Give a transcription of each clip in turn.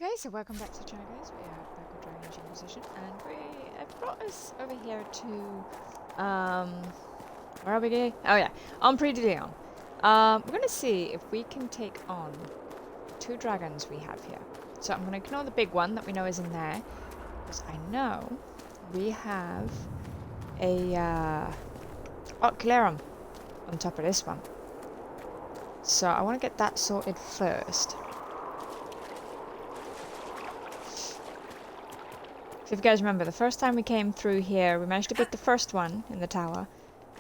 Okay, so welcome back to the channel, guys. We are back with Dragon Inquisition, and we have brought us over here to where are we going? Oh yeah, on Leon. We're gonna see if we can take on two dragons we have here. So I'm gonna ignore the big one that we know is in there, because I know we have a Ocularum on top of this one. So I want to get that sorted first. So if you guys remember, the first time we came through here, we managed to beat the first one in the tower,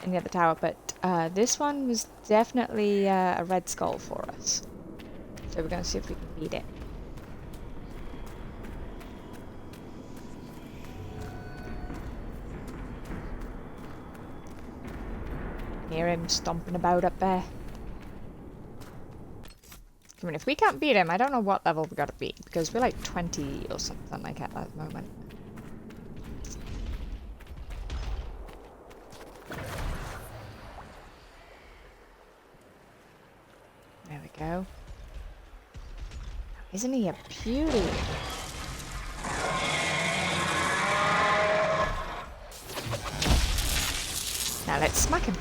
in the other tower, but this one was definitely a red skull for us. So we're going to see if we can beat it. Hear him stomping about up there. I mean, if we can't beat him, I don't know what level we got to beat, because we're like 20 or something like at that moment. There we go. Isn't he a beauty? Now let's smack him.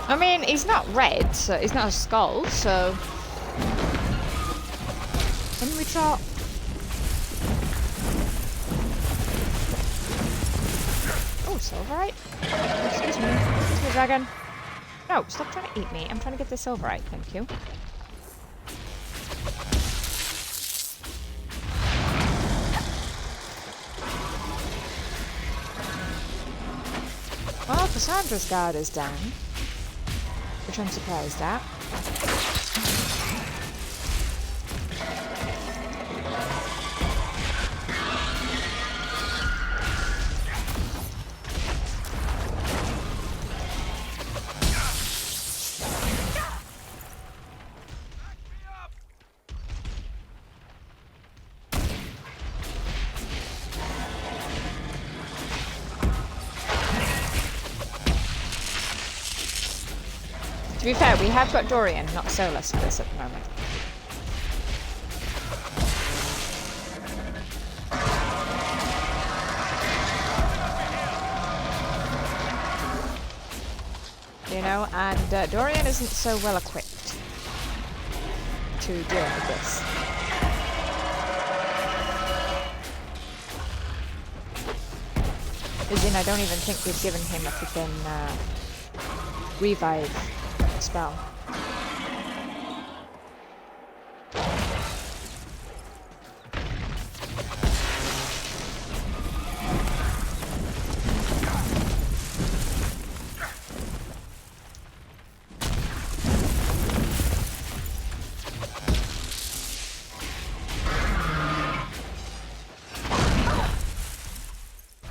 I mean, he's not red, so he's not a skull, so... Can we try... Oh, silverite? Excuse me, dragon. No, stop trying to eat me. I'm trying to get the silverite, thank you. Well, Cassandra's guard is down. Which I'm surprised at. To be fair, we have got Dorian, not Solas for this at the moment. You know, and Dorian isn't so well equipped to deal with this. As in, I don't even think we've given him a freaking revive spell.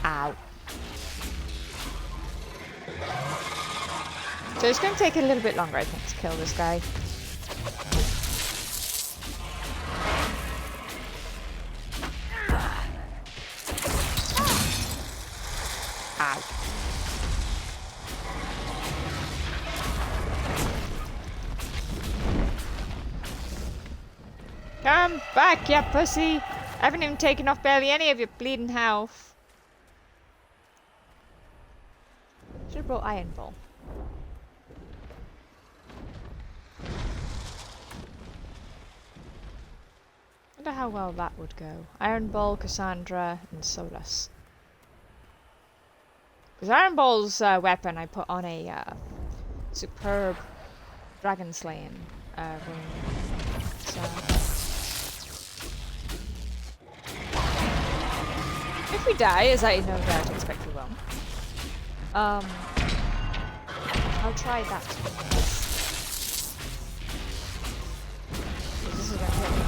Ow. So it's going to take a little bit longer, I think, to kill this guy. Ow. Come back, ya pussy! I haven't even taken off barely any of your bleeding health. Should have brought Iron Ball. I wonder how well that would go. Iron Ball, Cassandra, and Solas. Because Iron Ball's weapon I put on a superb dragon slaying rune. So if we die, as I no doubt expect we will, I'll try that. This is gonna hit me.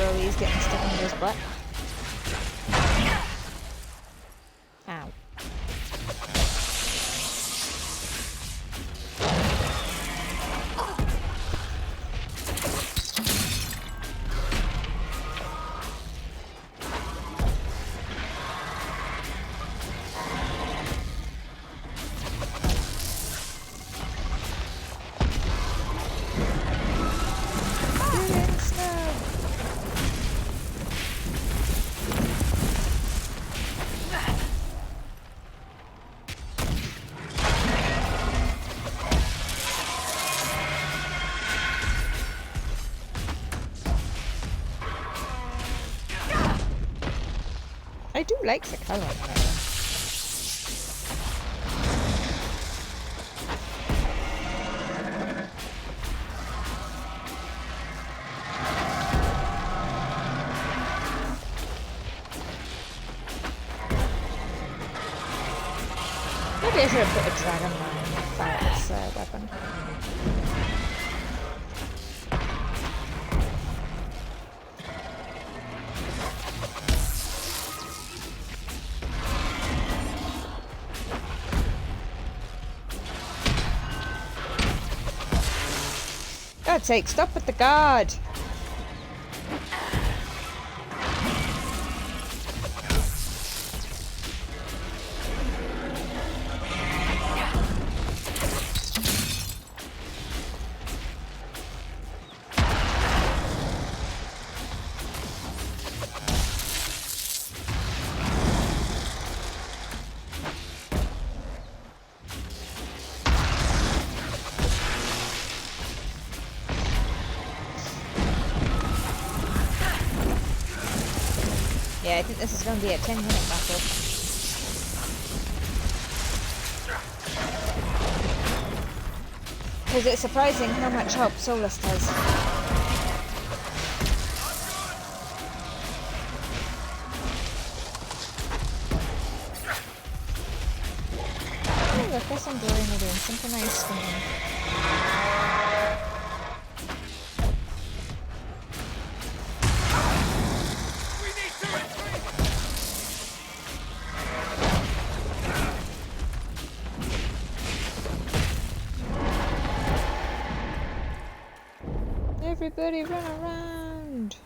throwies getting stuck in his butt. Ow. I do like the colour of it. Maybe I should have put a dragon line in Varric's weapon. God's sake, stop with the guard! Yeah, I think this is going to be a 10-minute battle. Because it's surprising how much help Solas does. Oh, look, Cassandra and Dorian are doing synchronized swinging. Everybody run around!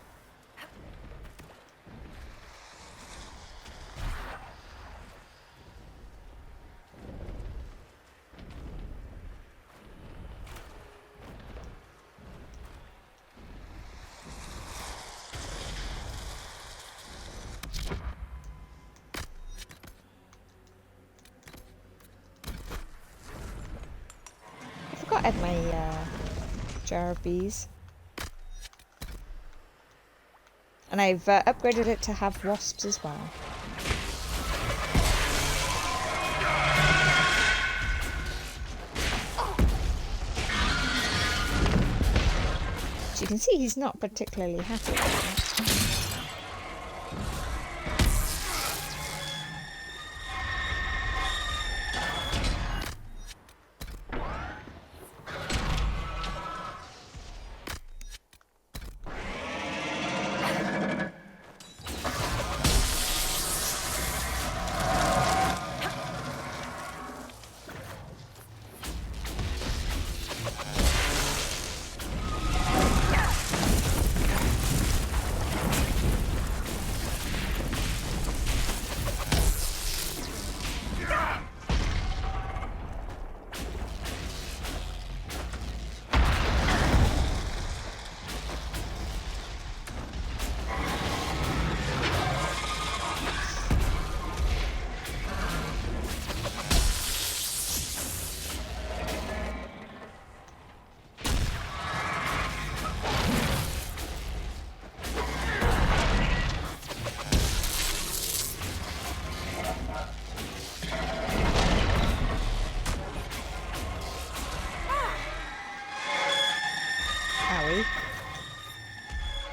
I forgot I had my jar of bees. And I've upgraded it to have wasps as well. As you can see, he's not particularly happy with that.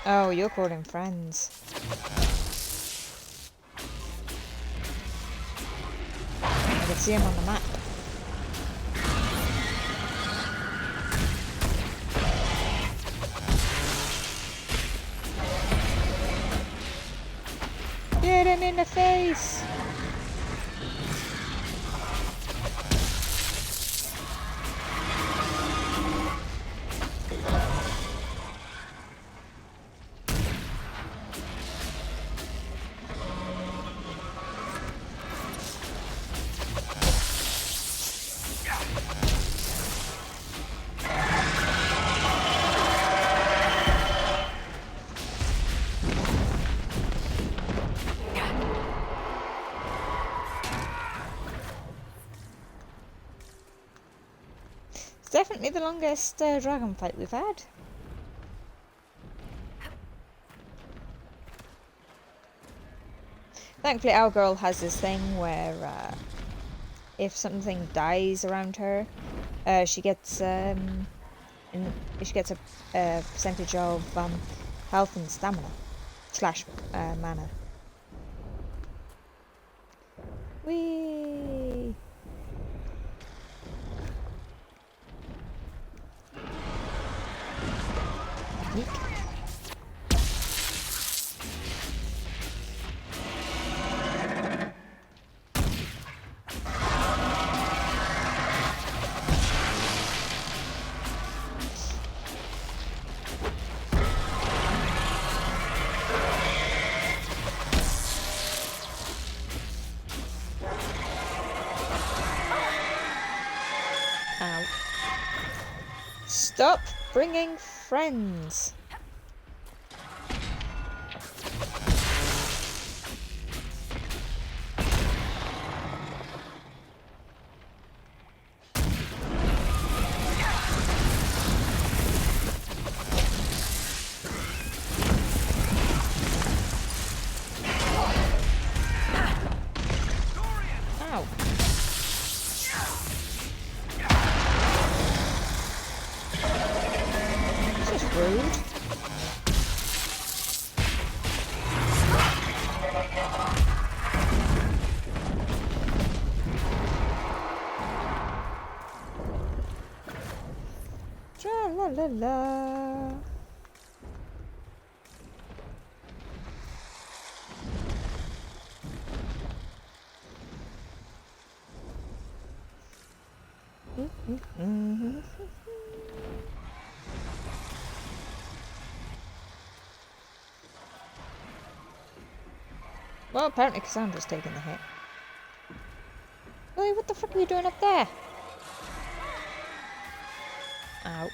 Oh, you're calling friends. I can see him on the map. in the face! Definitely the longest dragon fight we've had. Thankfully our girl has this thing where if something dies around her, she gets a percentage of health and stamina / mana. Whee! Yeek. Ow. Stop bringing friends. Ow. This is rude. Tra la la la. Well, apparently Cassandra's taken the hit. Hey, what the fuck are you doing up there? Ow.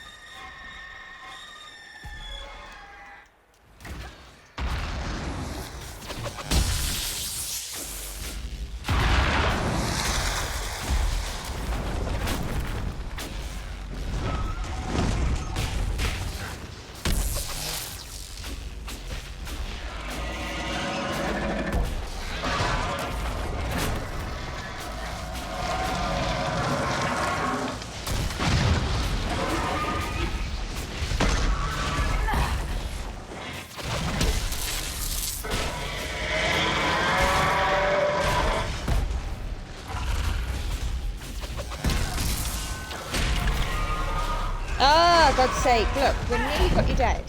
Ah, God's sake, look, we nearly got you dead.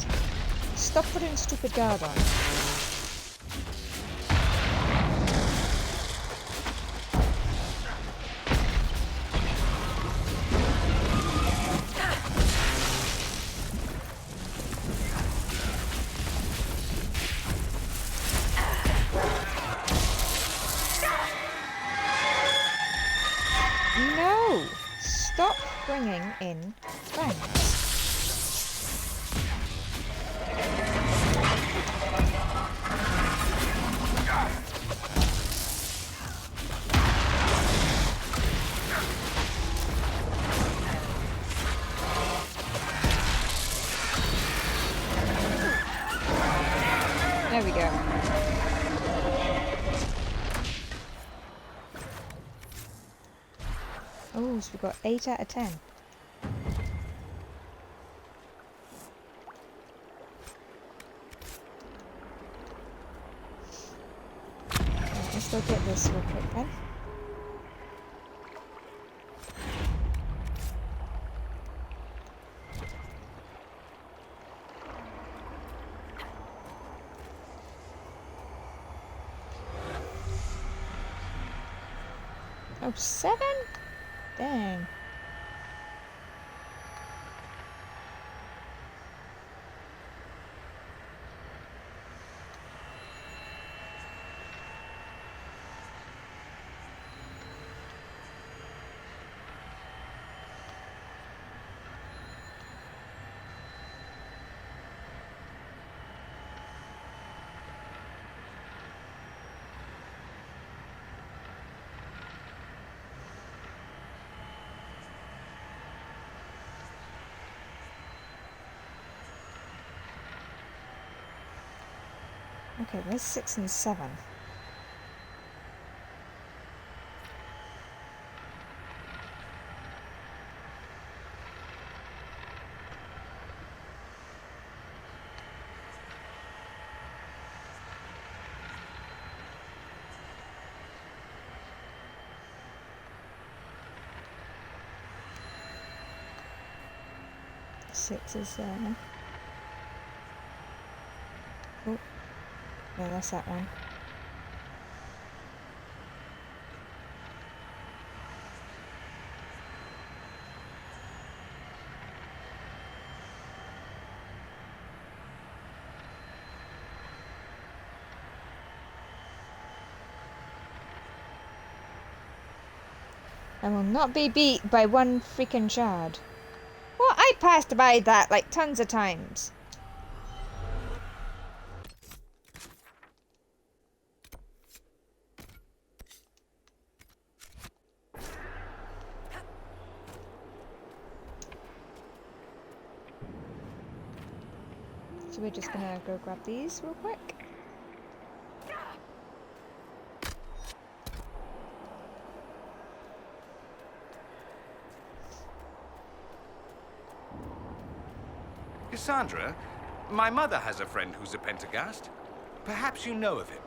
Stop putting stupid guard on. No! Stop bringing in friends. There we go. Oh, so we got 8 out of 10. Right, let's go get this real quick then. Oh, 7? Dang. Okay, where's 6 and 7? Six is there. Oh, no, that's that one. I will not be beat by one freaking shard. Well, I passed by that like tons of times. So we're just gonna go grab these real quick. Cassandra, my mother has a friend who's a Pentagast. Perhaps you know of him.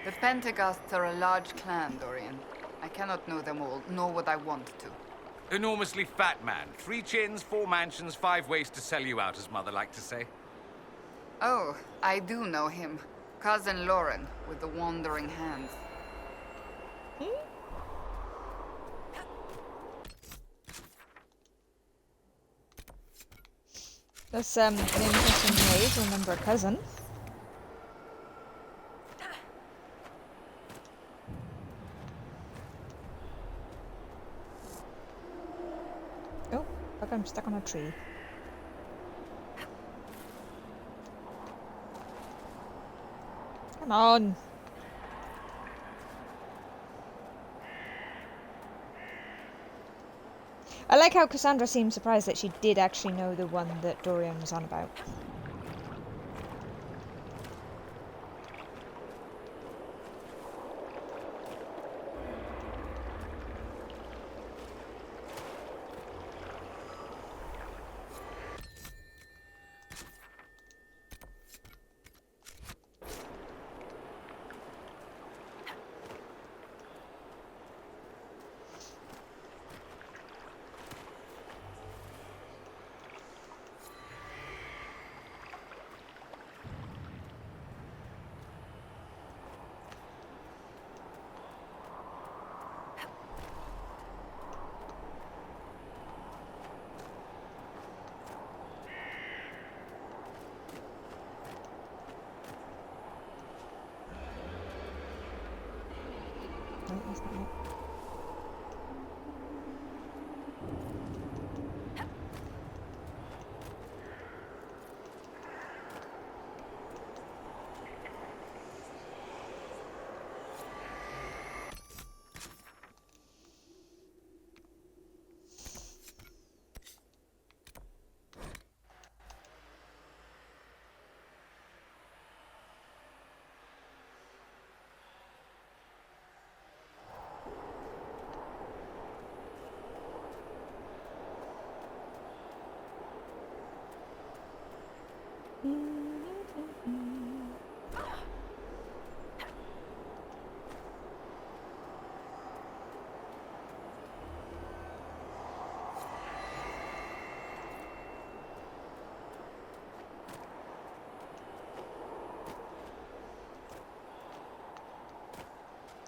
The Pentagasts are a large clan, Dorian. I cannot know them all, nor would I want to. Enormously fat man. 3 chins, 4 mansions, 5 ways to sell you out, as mother liked to say. Oh, I do know him. Cousin Lauren, with the wandering hands. That's an interesting way to remember a cousin. Oh, fuck, I'm stuck on a tree. Come on! I like how Cassandra seemed surprised that she did actually know the one that Dorian was on about. No, that's not it.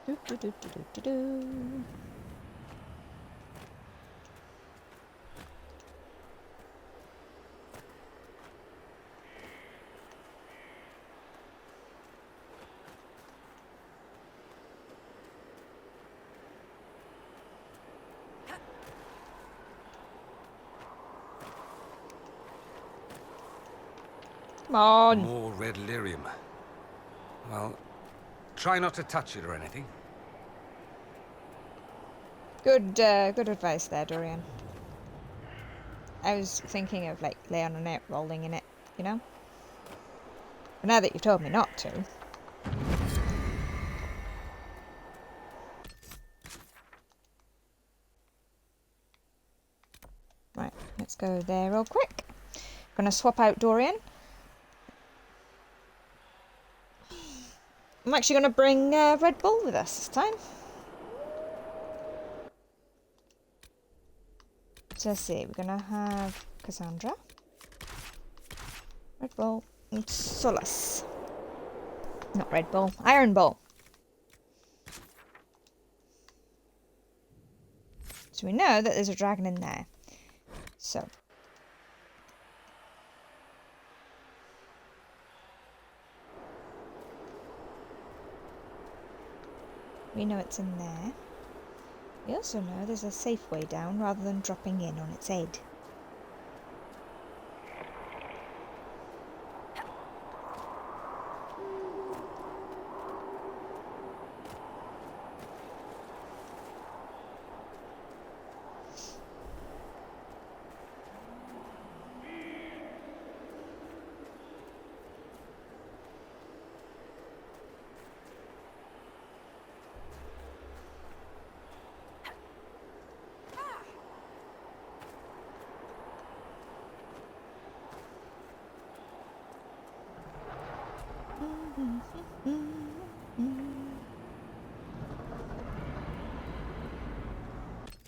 Do, do, do, do, do, do, do. Come on. More red lyrium. Well, try not to touch it or anything. Good advice there, Dorian. I was thinking of, like, laying on it, rolling in it, you know? But now that you've told me not to... Right, let's go there real quick. Gonna swap out Dorian. I'm actually gonna bring Red Bull with us this time. So let's see, we're gonna have Cassandra, Red Bull, and Solas. Not Red Bull, Iron Bull. So we know that there's a dragon in there. So. We know it's in there. We also know there's a safe way down rather than dropping in on its head.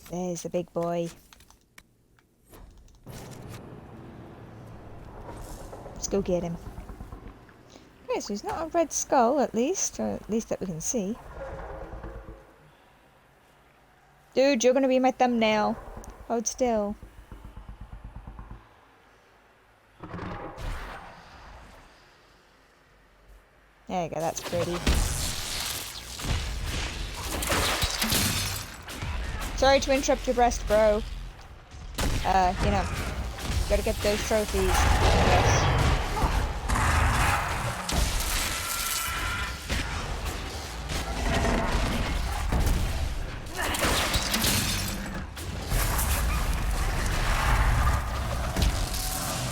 There's the big boy. Let's go get him. Okay, so he's not a red skull at least, or at least that we can see. Dude, you're gonna be my thumbnail. Hold still. There you go, that's pretty. Sorry to interrupt your breast, bro. You know, gotta get those trophies, I guess.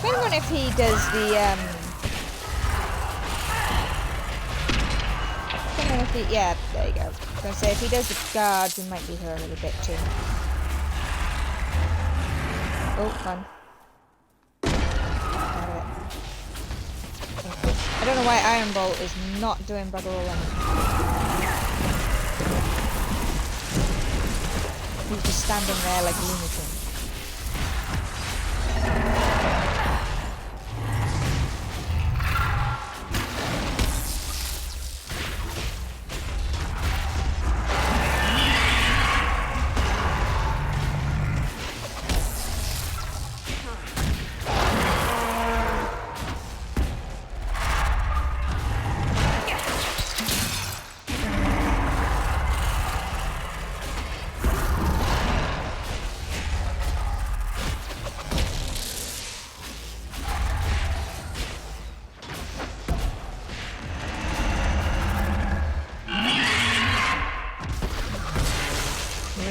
Depending on if he does the, yeah, there you go. I was gonna say, if he does the guards, we might be here a little bit too. Oh, fun. I don't know why Iron Bolt is not doing bugger all anything. He's just standing there like a lunatic.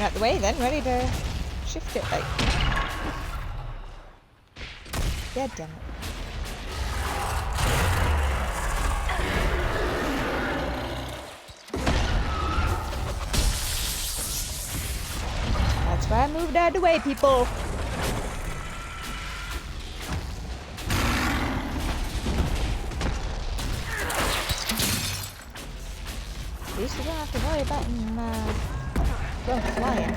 Out the way then, ready to shift it like. Yeah, damn it. That's why I moved out of the way, people. At least you don't have to worry about him going flying.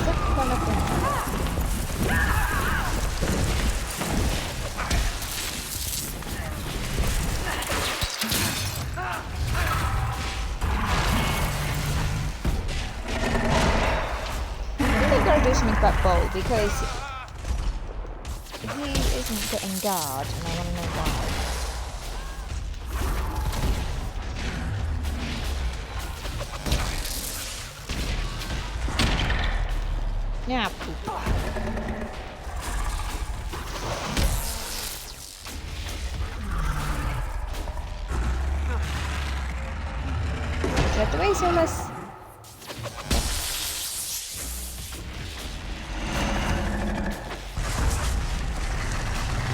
Stop going up there. I think I've got to do something about Bolt because he isn't getting guard and I want to know why. Yeah, poop. Get the way, Solas.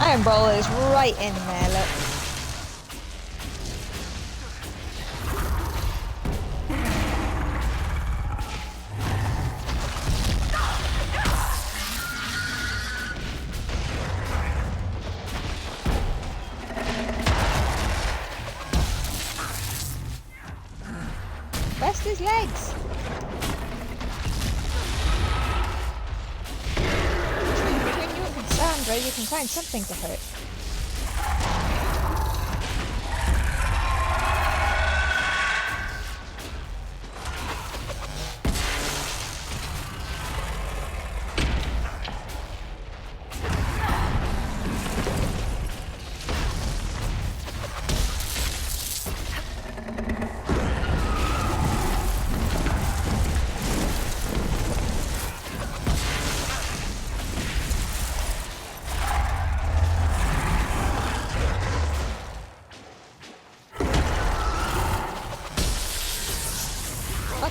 Iron Brawler is right in there, look. Rest his legs. Between you and Cassandra, you can find something to hurt.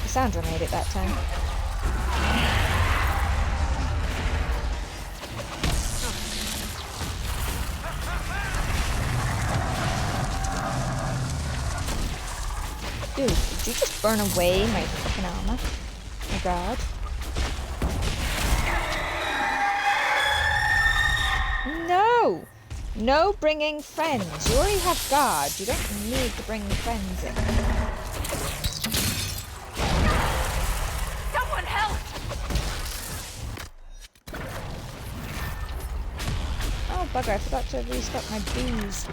Cassandra made it that time. Dude, did you just burn away my fucking armor? My god. No! No bringing friends. You already have guards. You don't need to bring friends in. Bugger, I forgot to restock my bees.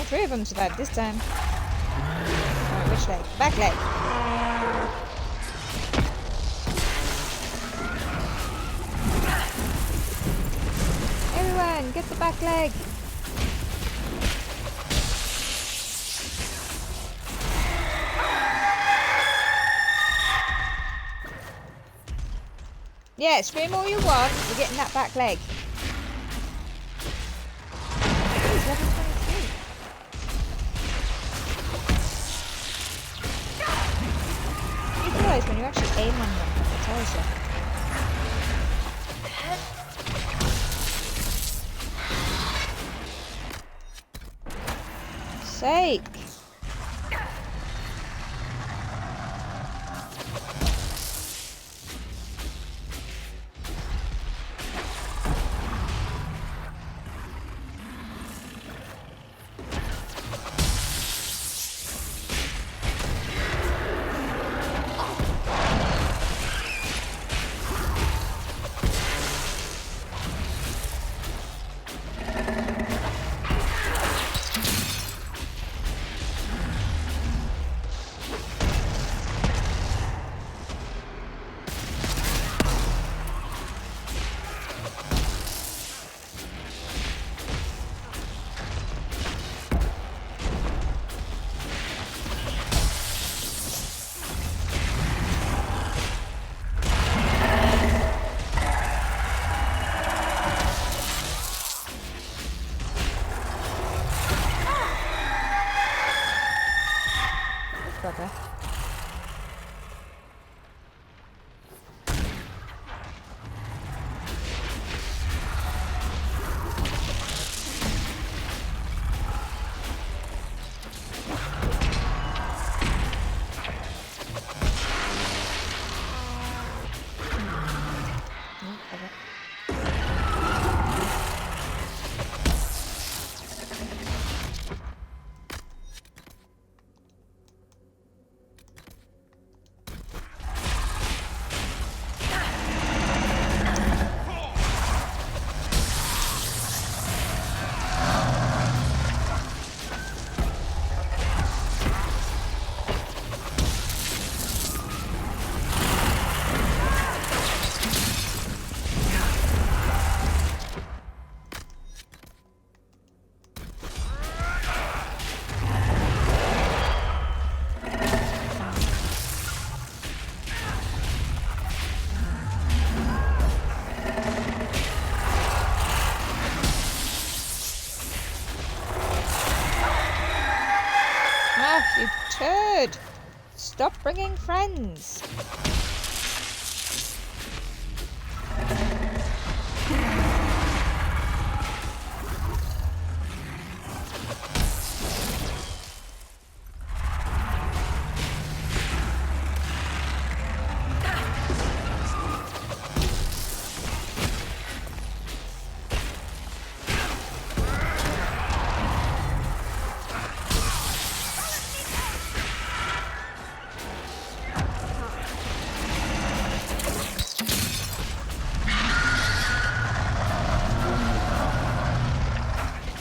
Three of them survived this time. Alright, which leg? Back leg. Everyone, get the back leg. Yeah, scream all you want. We're getting that back leg. He's level 23. You realise when you actually aim on them, it tells you. Sake! You turd! Stop bringing friends!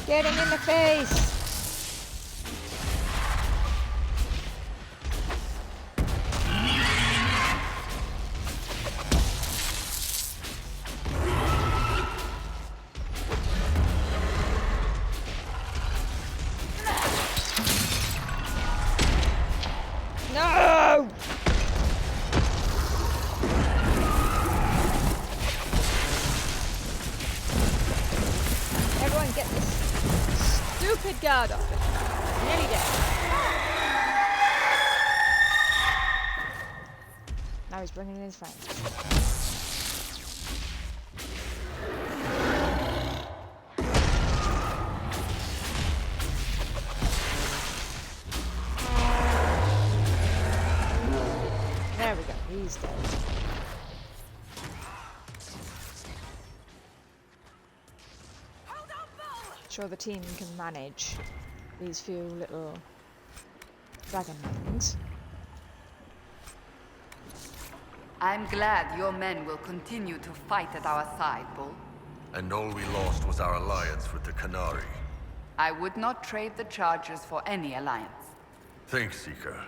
Get him in the face! No! Everyone get this stupid guard off it. Nearly dead. Now he's bringing in his friends. There we go, he's dead. Sure the team can manage these few little dragon things. I'm glad your men will continue to fight at our side, Bull. And all we lost was our alliance with the Canary. I would not trade the Chargers for any alliance. Thanks, Seeker.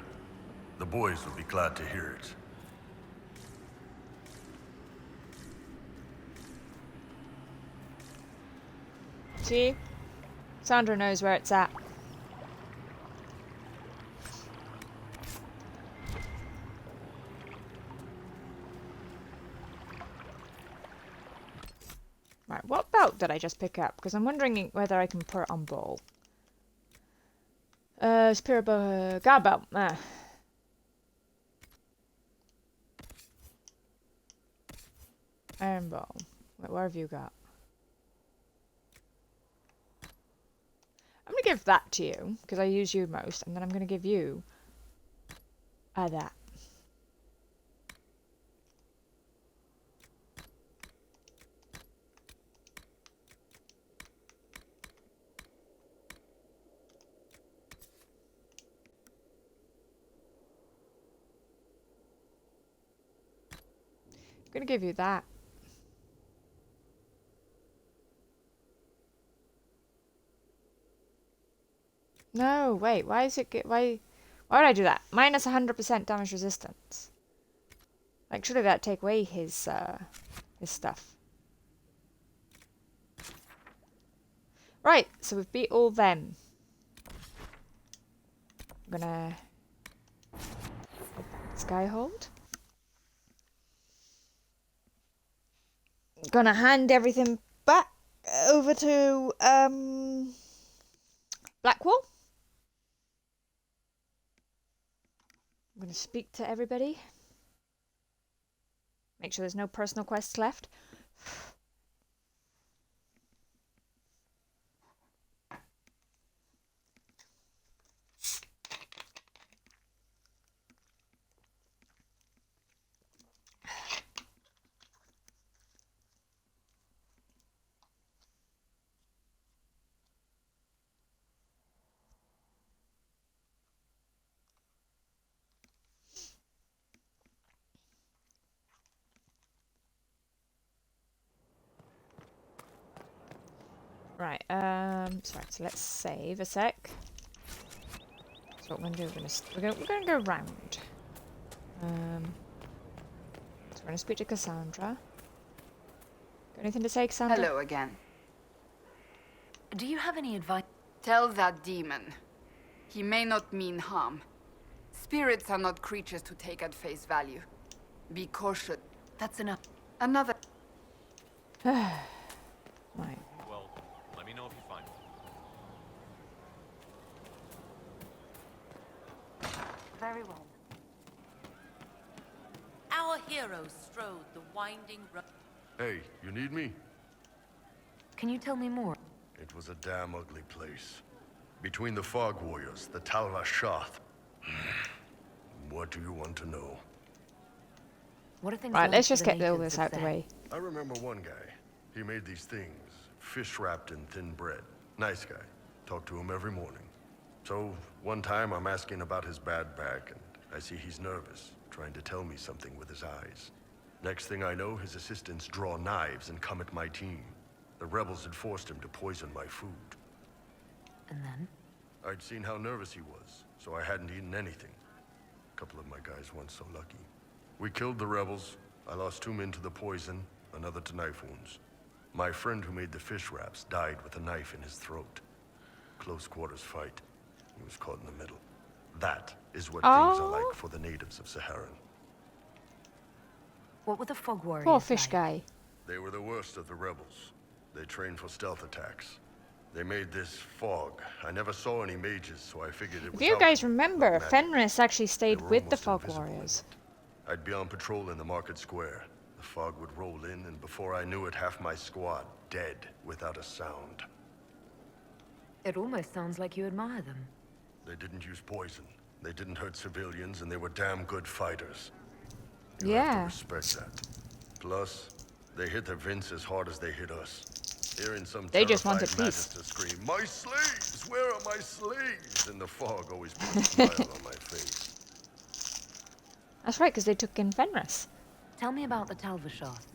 The boys will be glad to hear it. See? Cassandra knows where it's at. Right, what belt did I just pick up? Because I'm wondering whether I can put it on Bull. Spirit guard belt. Iron bow. Wait, what have you got? I'm going to give that to you, because I use you most, and then I'm going to give you that. I'm going to give you that. No, wait, why is it why would I do that? Minus 100% damage resistance. Like, surely that'd take away his stuff. Right, so we've beat all them. I'm gonna Skyhold. Gonna hand everything back over to Blackwall. I'm going to speak to everybody. Make sure there's no personal quests left. Right, sorry, so let's save a sec. So what we're gonna do, we're gonna go round. So we're gonna speak to Cassandra. Got anything to say, Cassandra? Hello again. Do you have any advice? Tell that demon. He may not mean harm. Spirits are not creatures to take at face value. Be cautious. That's enough. Another... Right. Well, let me know if you find Very well. Our heroes strode the winding road. Hey, you need me? Can you tell me more? It was a damn ugly place. Between the Fog Warriors, the Talva Shoth. What do you want to know? What are things Right, like let's for just the get all natives this of out the Sera? way. I remember one guy. He made these things, fish wrapped in thin bread. Nice guy. Talked to him every morning. So, one time I'm asking about his bad back, and I see he's nervous, trying to tell me something with his eyes. Next thing I know, his assistants draw knives and come at my team. The rebels had forced him to poison my food. And then? I'd seen how nervous he was, so I hadn't eaten anything. A couple of my guys weren't so lucky. We killed the rebels. I lost 2 men to the poison, another to knife wounds. My friend who made the fish wraps died with a knife in his throat. Close quarters fight. He was caught in the middle. That is what things are like for the natives of Saharan. What were the Fog Warriors Poor fish like? guy. They were the worst of the rebels. They trained for stealth attacks. They made this fog. I never saw any mages, so I figured it was If you guys alchemy, remember, not magic. Fenris actually They stayed were with the almost Fog invisible in Warriors. it. I'd be on patrol in the market square. The fog would roll in, and before I knew it, half my squad dead without a sound. It almost sounds like you admire them. They didn't use poison. They didn't hurt civilians, and they were damn good fighters. You have Yeah. to respect that. Plus, they hit the Vince as hard as they hit us. Hearing some They just terrified wanted peace. Magister scream, "My slaves! Where are my slaves?" And the fog always put a smile on my face. That's right, because they took in Fenris. Tell me about the Talva Shoth.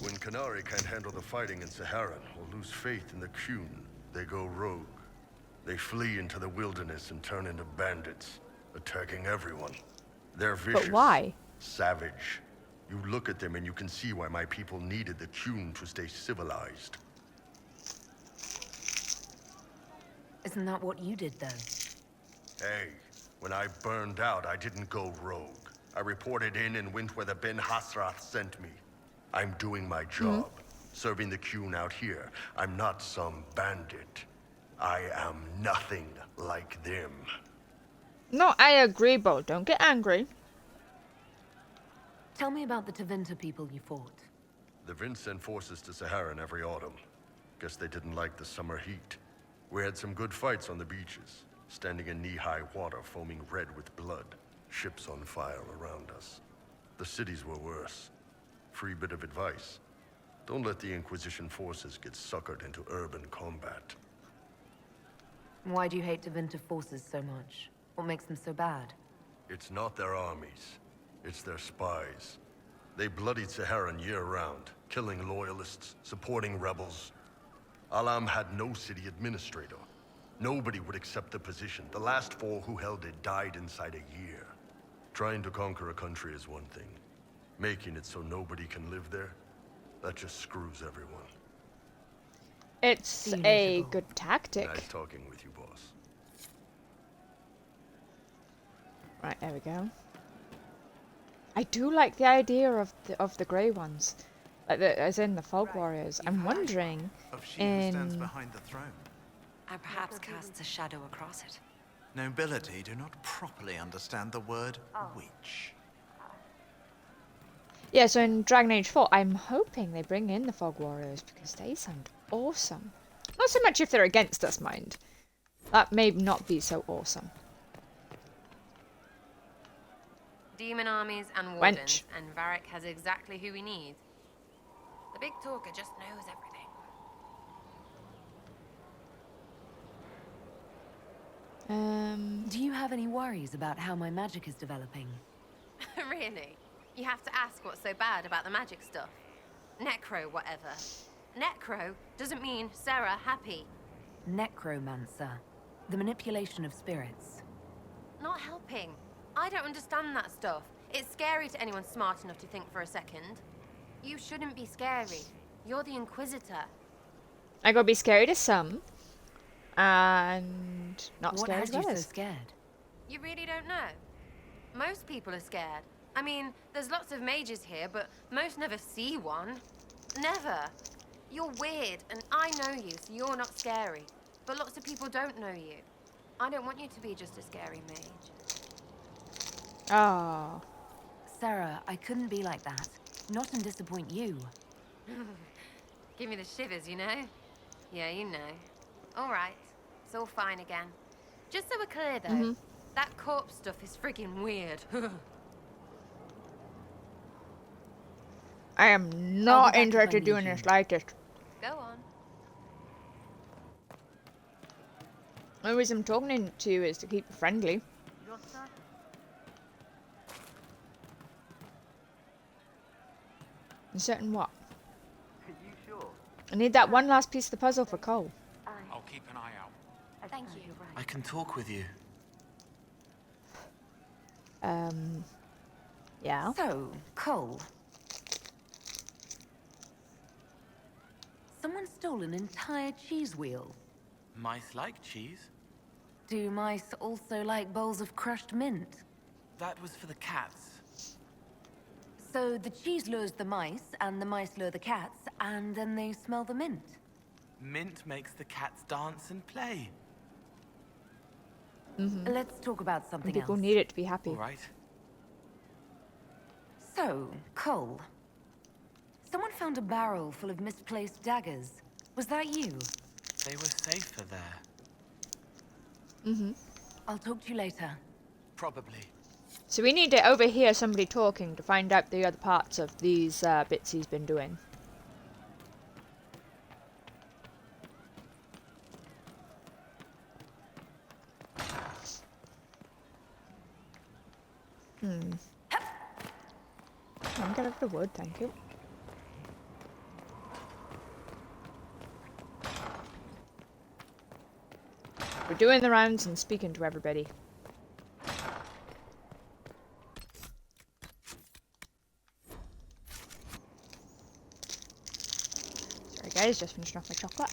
When Canary can't handle the fighting in Saharan or lose faith in the Qun, they go rogue. They flee into the wilderness and turn into bandits, attacking everyone. They're vicious. But why? Savage. You look at them and you can see why my people needed the Qun to stay civilized. Isn't that what you did, though? Hey, when I burned out, I didn't go rogue. I reported in and went where the Ben Hasrath sent me. I'm doing my job, serving the Qun out here. I'm not some bandit. I am nothing like them. No, I agree, but don't get angry. Tell me about the Tevinter people you fought. The Vince sent forces to Saharan every autumn. Guess they didn't like the summer heat. We had some good fights on the beaches, standing in knee-high water foaming red with blood, ships on fire around us. The cities were worse. Free bit of advice. Don't let the Inquisition forces get suckered into urban combat. Why do you hate Tevinter forces so much? What makes them so bad? It's not their armies. It's their spies. They bloodied Saharan year-round, killing loyalists, supporting rebels. Alam had no city administrator. Nobody would accept the position. The last 4 who held it died inside a year. Trying to conquer a country is one thing. Making it so nobody can live there, that just screws everyone. It's a Miserable. good tactic. Nice talking with you, boss. Right, there we go. I do like the idea of the grey ones, like as in the Fog Warriors. I'm wondering Of she who stands in behind the throne. And perhaps casts a shadow across it. Nobility do not properly understand the word witch. yeah. So in Dragon Age 4, I'm hoping they bring in the Fog Warriors because they sound awesome. Not so much if they're against us, mind. That may not be so awesome. Demon armies and Wench. wardens, and Varric has exactly who we need. The big talker just knows everything. Do you have any worries about how my magic is developing? Really? You have to ask what's so bad about the magic stuff. Necro, whatever. Necro doesn't mean Sera happy. Necromancer. The manipulation of spirits. Not helping. I don't understand that stuff. It's scary to anyone smart enough to think for a second. You shouldn't be scary. You're the Inquisitor. I gotta be scary to some, and not What scary has as you well so as. scared? You really don't know? Most people are scared. I mean, there's lots of mages here, but most never see one. Never. You're weird, and I know you, so you're not scary. But lots of people don't know you. I don't want you to be just a scary mage. Oh. Sera, I couldn't be like that. Not and disappoint you. Give me the shivers, you know? Yeah, you know. All right. It's all fine again. Just so we're clear, though, that corpse stuff is friggin' weird. I am I'll be not back if I interested need in you. the slightest. Go on. The only reason I'm talking to you is to keep you friendly. And certain what? Are you sure? I need that one last piece of the puzzle for Cole. I'll keep an eye out. Thank you. I can talk with you. Yeah. So, Cole. Someone stole an entire cheese wheel. Mice like cheese. Do mice also like bowls of crushed mint? That was for the cats. So the cheese lures the mice, and the mice lure the cats, and then they smell the mint. Mint makes the cats dance and play. Let's talk about And something people else. need it to be happy. All right. So, Cole. Someone found a barrel full of misplaced daggers. Was that you? They were safer there. I'll talk to you later. Probably. So we need to overhear somebody talking to find out the other parts of these bits he's been doing. I'm gonna have the wood, thank you. We're doing the rounds and speaking to everybody. Sorry guys, just finishing off my chocolate.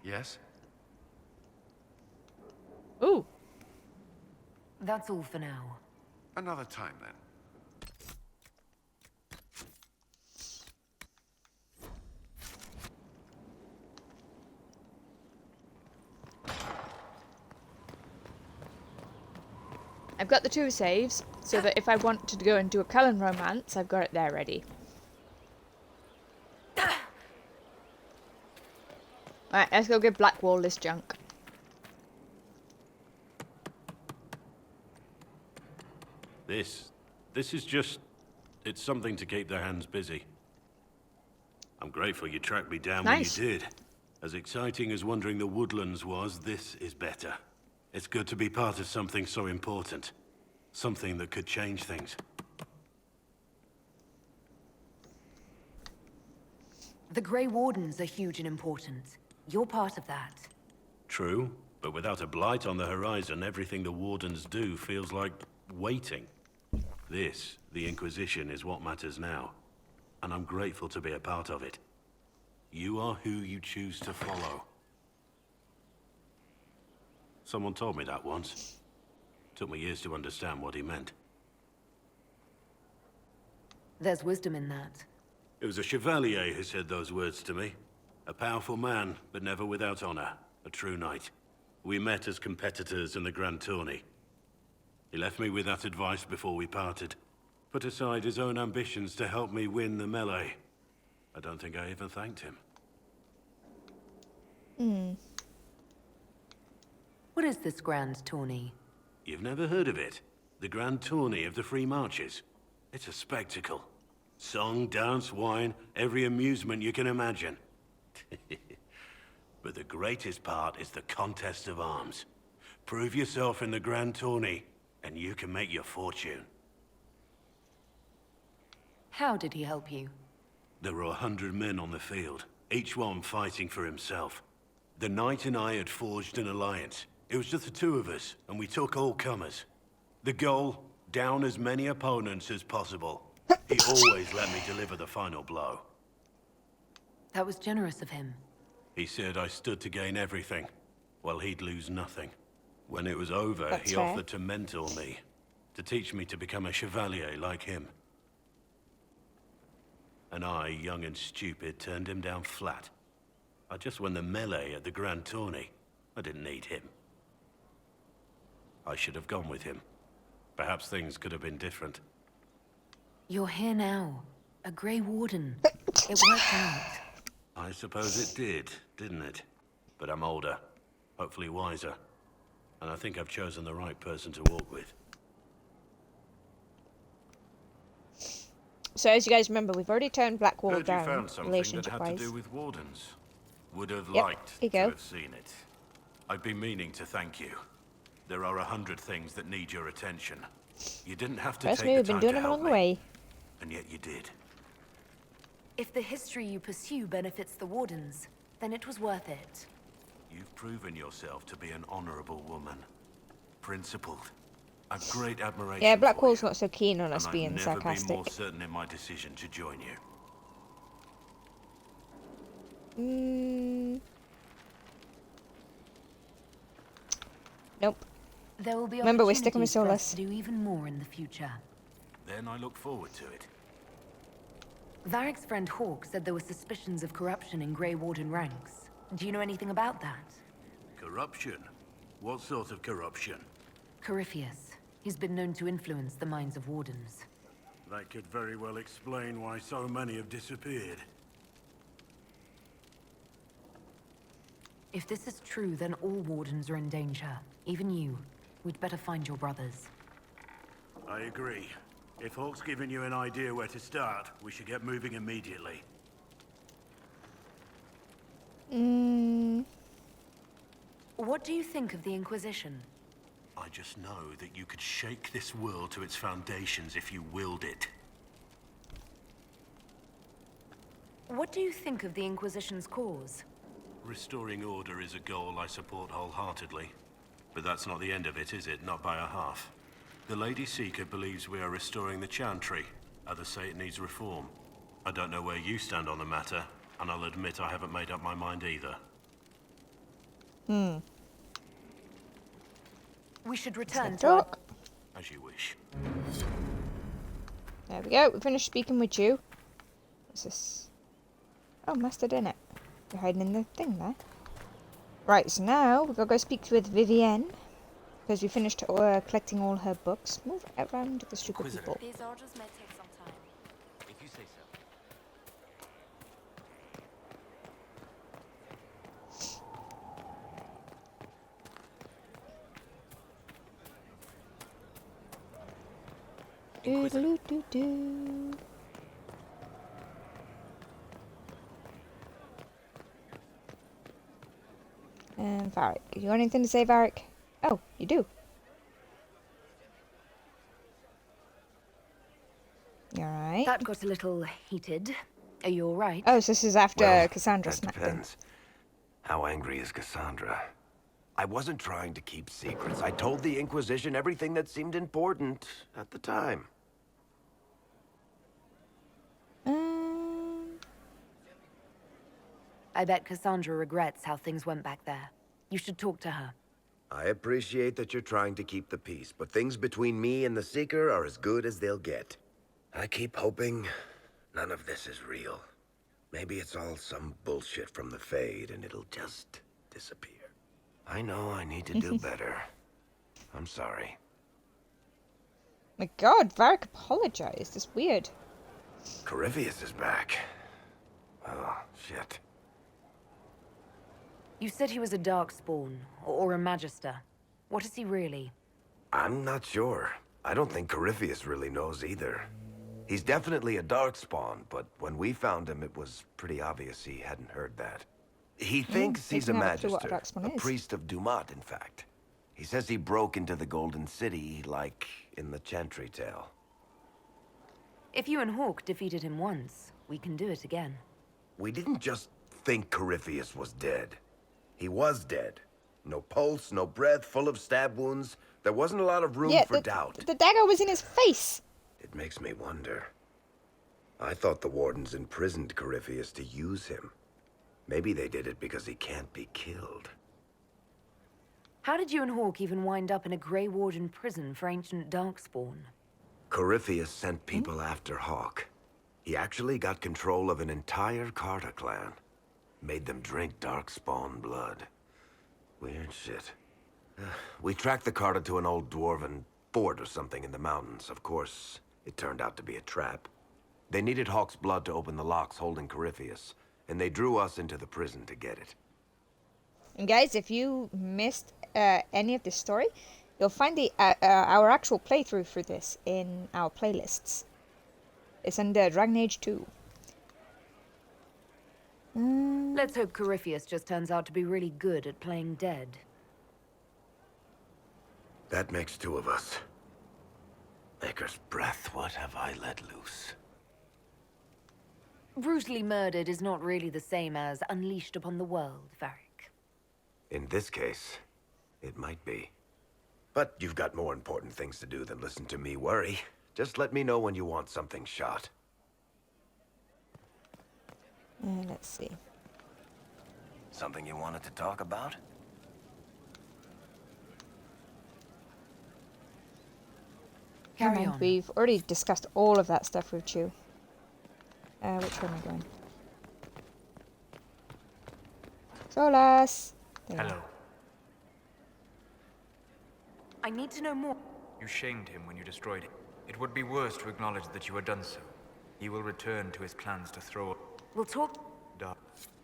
Yes? Ooh, That's all for now. Another time, then. I've got the 2 saves, so that if I want to go and do a Cullen romance, I've got it there ready. Alright, let's go give Blackwall this junk. This is just... it's something to keep their hands busy. I'm grateful you tracked me down Nice. when you did. As exciting as wandering the woodlands was, this is better. It's good to be part of something so important. Something that could change things. The Grey Wardens are huge and important. You're part of that. True, but without a blight on the horizon, everything the Wardens do feels like waiting. This, the Inquisition, is what matters now. And I'm grateful to be a part of it. You are who you choose to follow. Someone told me that once. Took me years to understand what he meant. There's wisdom in that. It was a chevalier who said those words to me. A powerful man, but never without honor. A true knight. We met as competitors in the Grand Tourney. He left me with that advice before we parted. Put aside his own ambitions to help me win the melee. I don't think I even thanked him. What is this grand tourney? You've never heard of it? The Grand Tourney of the Free Marches. It's a spectacle. Song, dance, wine, every amusement you can imagine. But the greatest part is the contest of arms. Prove yourself in the Grand Tourney, and you can make your fortune. How did he help you? There were 100 men on the field, each one fighting for himself. The knight and I had forged an alliance. It was just the 2 of us, and we took all comers. The goal, down as many opponents as possible. He always let me deliver the final blow. That was generous of him. He said I stood to gain everything, while he'd lose nothing. When it was over, That's he fair. offered to mentor me, to teach me to become a chevalier like him. And I, young and stupid, turned him down flat. I just won the melee at the Grand Tourney. I didn't need him. I should have gone with him. Perhaps things could have been different. You're here now. A Grey Warden. It worked out. I suppose it did, didn't it? But I'm older, hopefully wiser. And I think I've chosen the right person to walk with. So as you guys remember, we've already turned Blackwall Heard you down found something that relationship had to wise. do with wardens. Would have Yep, liked here you to go. have seen it. I've been meaning to thank you. There are 100 things that need your attention. You didn't have to Trust take me, the we've been time doing to them help along the me, way. and yet you did. If the history you pursue benefits the Wardens, then it was worth it. You've proven yourself to be an honorable woman. Principled. I've great admiration Yeah, for Blackwall's you, not so keen on us and being I've never sarcastic. been more certain in my decision to join you. Nope. There will be Remember, we're sticking with opportunities for us Solas. to do even more in the future. Then I look forward to it. Varric's friend Hawk said there were suspicions of corruption in Grey Warden ranks. Do you know anything about that? Corruption? What sort of corruption? Corypheus. He's been known to influence the minds of Wardens. That could very well explain why so many have disappeared. If this is true, then all Wardens are in danger. Even you. We'd better find your brothers. I agree. If Hawk's given you an idea where to start, we should get moving immediately. What do you think of the Inquisition? I just know that you could shake this world to its foundations if you willed it. What do you think of the Inquisition's cause? Restoring order is a goal I support wholeheartedly. But that's not the end of it, is it? Not by a half. The Lady Seeker believes we are restoring the Chantry. Others say it needs reform. I don't know where you stand on the matter, and I'll admit I haven't made up my mind either. We should return to Talk. As you wish. There we go. We finished speaking with you. What's this? Oh, mustard in it. You're hiding in the thing there. Right, so now we've got to go speak with Vivenne. Because we finished collecting all her books. Move around the stupid people. These orders may take some time. If you say so. Doo-doo-doo-doo. And Varric. You got anything to say, Varric? Oh, you do. You alright? That got a little heated. Are you alright? Oh, so this is after Well, Cassandra that snapped him. depends. How angry is Cassandra? I wasn't trying to keep secrets. I told the Inquisition everything that seemed important at the time. I bet Cassandra regrets how things went back there. You should talk to her. I appreciate that you're trying to keep the peace, but things between me and the Seeker are as good as they'll get. I keep hoping none of this is real. Maybe it's all some bullshit from the Fade and it'll just disappear. I know I need to do better. I'm sorry. My god, Varric apologized. It's weird. Corypheus is back. Oh, shit. You said he was a Darkspawn, or a Magister. What is he really? I'm not sure. I don't think Corypheus really knows either. He's definitely a Darkspawn, but when we found him, it was pretty obvious he hadn't heard that. He thinks he's a doesn't have a clue what a Magister, Darkspawn a is. priest of Dumat, in fact. He says he broke into the Golden City, like in the Chantry tale. If you and Hawk defeated him once, we can do it again. We didn't just think Corypheus was dead. He was dead. No pulse, no breath, full of stab wounds. There wasn't a lot of room for doubt. The dagger was in his face. It makes me wonder. I thought the Wardens imprisoned Corypheus to use him. Maybe they did it because he can't be killed. How did you and Hawk even wind up in a Grey Warden prison for ancient Darkspawn? Corypheus sent people after Hawk. He actually got control of an entire Carta clan. Made them drink Darkspawn blood. Weird shit. We tracked the carter to an old dwarven fort or something in the mountains. Of course, it turned out to be a trap. They needed Hawk's blood to open the locks holding Corypheus, and they drew us into the prison to get it. And guys, if you missed any of this story, you'll find the our actual playthrough for this in our playlists. It's under Dragon Age 2. Let's hope Corypheus just turns out to be really good at playing dead. That makes two of us. Maker's breath, what have I let loose? Brutally murdered is not really the same as unleashed upon the world, Varric. In this case, it might be. But you've got more important things to do than listen to me worry. Just let me know when you want something shot. Let's see. Something you wanted to talk about? Carry on. We've already discussed all of that stuff with you. Which way am I going? Solas! There. Hello. I need to know more. You shamed him when you destroyed him. It would be worse to acknowledge that you had done so. He will return to his plans to throw... We'll talk... Dark.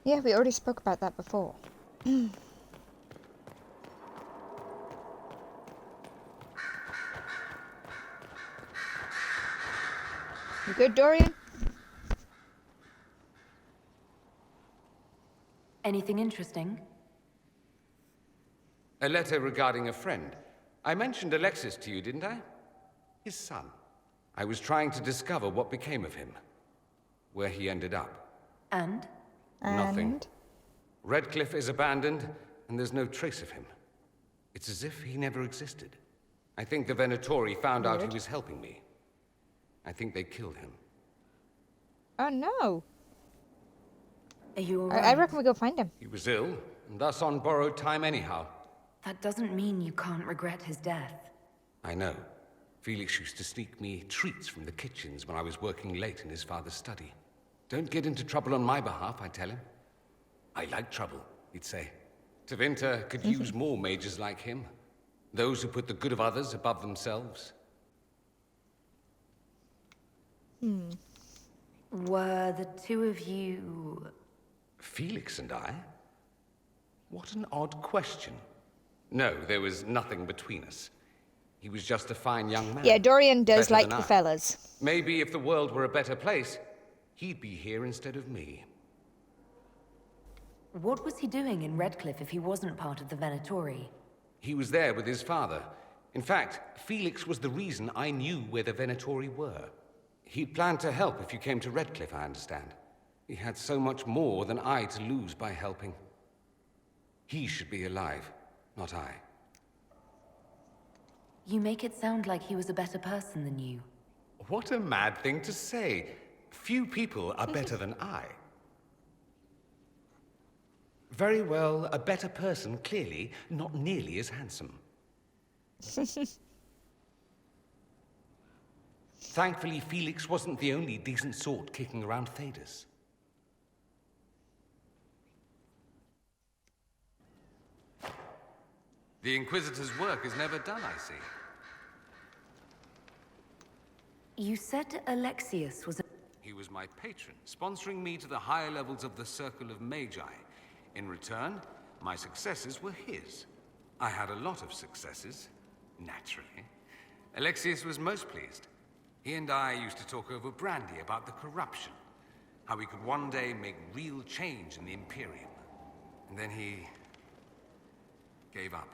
Yeah, we already spoke about that before. You good, Dorian? Anything interesting? A letter regarding a friend. I mentioned Alexis to you, didn't I? His son. I was trying to discover what became of him. Where he ended up. And? Nothing. Redcliffe is abandoned, and there's no trace of him. It's as if he never existed. I think the Venatori found out he was helping me. I think they killed him. Oh no! Are you alright? I reckon we go find him. He was ill, and thus on borrowed time anyhow. That doesn't mean you can't regret his death. I know. Felix used to sneak me treats from the kitchens when I was working late in his father's study. Don't get into trouble on my behalf, I tell him. I like trouble, he'd say. Tevinter could use more mages like him. Those who put the good of others above themselves. Were the two of you... Felix and I? What an odd question. No, there was nothing between us. He was just a fine young man. Yeah, Dorian does Better like than the I. fellas. Maybe if the world were a better place, he'd be here instead of me. What was he doing in Redcliffe if he wasn't part of the Venatori? He was there with his father. In fact, Felix was the reason I knew where the Venatori were. He'd planned to help if you came to Redcliffe, I understand. He had so much more than I to lose by helping. He should be alive, not I. You make it sound like he was a better person than you. What a mad thing to say. Few people are better than I. Very well, a better person, clearly, not nearly as handsome. Thankfully, Felix wasn't the only decent sort kicking around Thedas. The Inquisitor's work is never done, I see. You said Alexius was a... He was my patron, sponsoring me to the higher levels of the Circle of Magi. In return, my successes were his. I had a lot of successes, naturally. Alexius was most pleased. He and I used to talk over brandy about the corruption, how we could one day make real change in the Imperium. And then he gave up.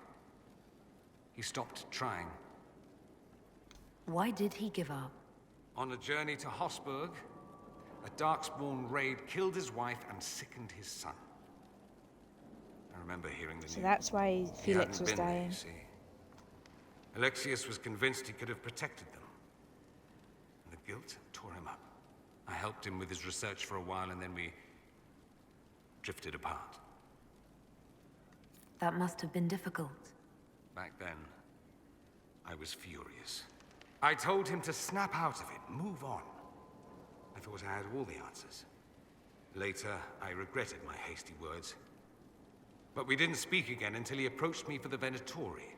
He stopped trying. Why did he give up? On a journey to Hosburg, a Darkspawn raid killed his wife and sickened his son. I remember hearing the news. So that's why Felix was He hadn't been there, dying. you see. Alexius was convinced he could have protected them. And the guilt tore him up. I helped him with his research for a while, and then we drifted apart. That must have been difficult. Back then, I was furious. I told him to snap out of it, move on. I thought I had all the answers. Later, I regretted my hasty words. But we didn't speak again until he approached me for the Venatori.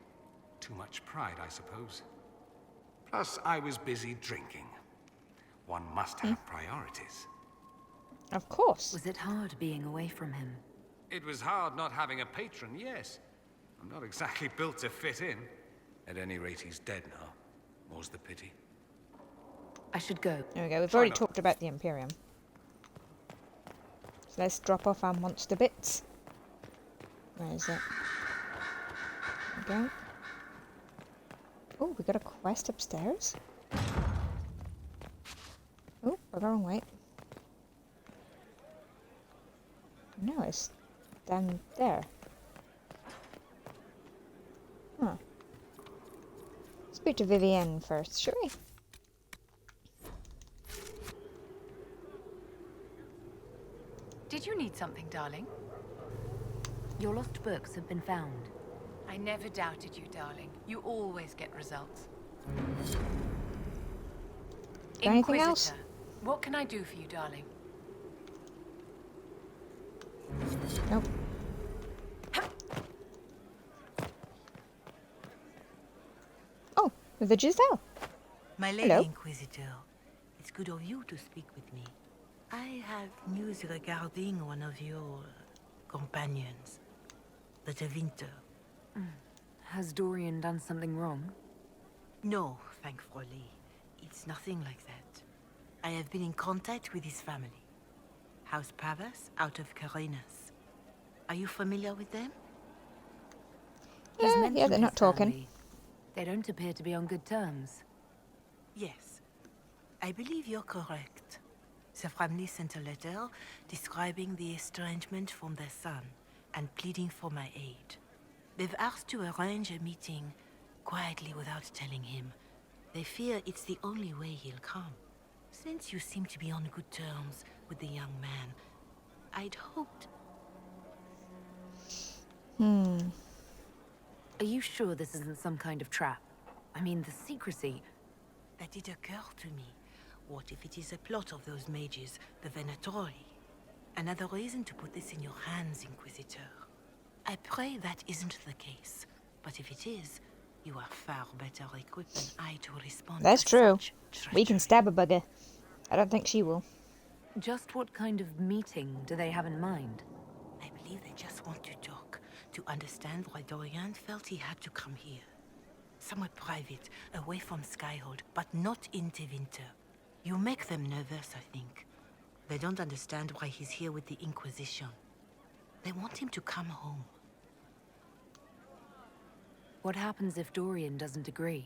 Too much pride, I suppose. Plus, I was busy drinking. One must have priorities. Of course. Was it hard being away from him? It was hard not having a patron, yes. I'm not exactly built to fit in. At any rate, he's dead now. More's the pity. I should go. There we go. We've already talked about the Imperium. So let's drop off our monster bits. Where is it? There we go. Oh, we got a quest upstairs. Oh, we're going right. No, it's down there. Huh. Speak to Vivenne first, shall we? Did you need something, darling? Your lost books have been found. I never doubted you, darling. You always get results. Anything else? What can I do for you, darling? Nope. Oh, the Giselle. My lady Hello. Inquisitor, it's good of you to speak with me. I have news regarding one of your companions, the Winter. Has Dorian done something wrong? No, thankfully. It's nothing like that. I have been in contact with his family. House Pavas out of Carenas. Are you familiar with them? He's Yeah, mentioned they're not his talking. family. They don't appear to be on good terms. Yes. I believe you're correct. The family sent a letter describing the estrangement from their son and pleading for my aid. They've asked to arrange a meeting quietly without telling him. They fear it's the only way he'll come. Since you seem to be on good terms with the young man, I'd hoped... Are you sure this isn't some kind of trap? I mean, the secrecy... That did occur to me. What if it is a plot of those mages, the Venatori? Another reason to put this in your hands, Inquisitor. I pray that isn't the case. But if it is, you are far better equipped than I to respond. That's to true. such We can stab a bugger. I don't think she will. Just what kind of meeting do they have in mind? I believe they just want to talk, to understand why Dorian felt he had to come here. Somewhere private, away from Skyhold, but not in Winter. You make them nervous, I think. They don't understand why he's here with the Inquisition. They want him to come home. What happens if Dorian doesn't agree?